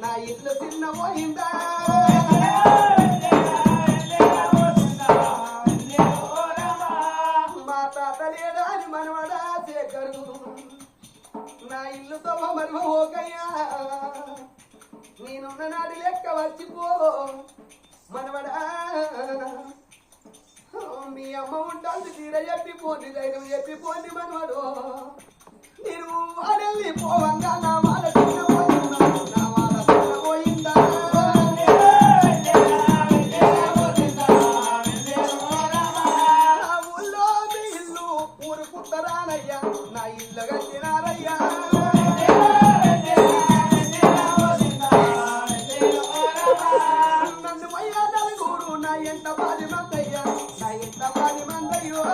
నా ఇల్లు చిన్న పోయిందా మా తాత లేడా అని మనవడా శేఖరు నా ఇల్లుతో మరువ ఓకయ్యా నేనున్న నాటి లెక్క వచ్చిపో మనవడా మీ అమ్మ ఉంటుంది తీర చెప్పిపోండి ధైర్యం చెప్పిపోండి మనవాడు నేను వాడెళ్ళి పోవంగా నా వాళ్ళ చిన్న పోయిందా నా వాళ్ళ చిన్న పోయిందా నా ఊళ్ళో మీ ఇల్లు ఊరు పుట్టరానయ్యా నా ఇల్లు కట్టినారయ్యా నన్ను అయ్యా నలుగురు నా ఎంత బాధ మందయ్యా నా ఎంత బాధ మందయ్యో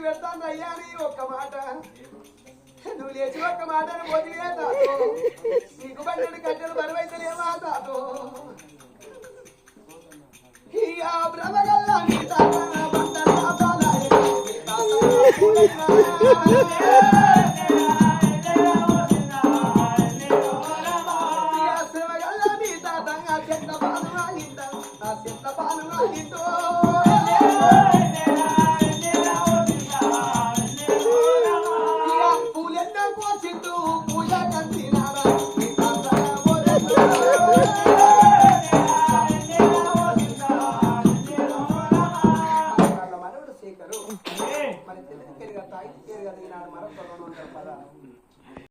పెడతాను అయ్యా అని ఒక్క మాట నువ్వు లేచి ఒక్క మాటను పోతివే తాతో నీకు బండి కట్టెలు బరువైతే లేవా తాతో ఇక బ్రతగల్లా నీ తాత శివగల్లా నీ తాత చెత్త పాలు ఆగిందా ఆ చెత్త పాలు ఆగిందో మరి తిరిగి తాగి తిరిగి మరొక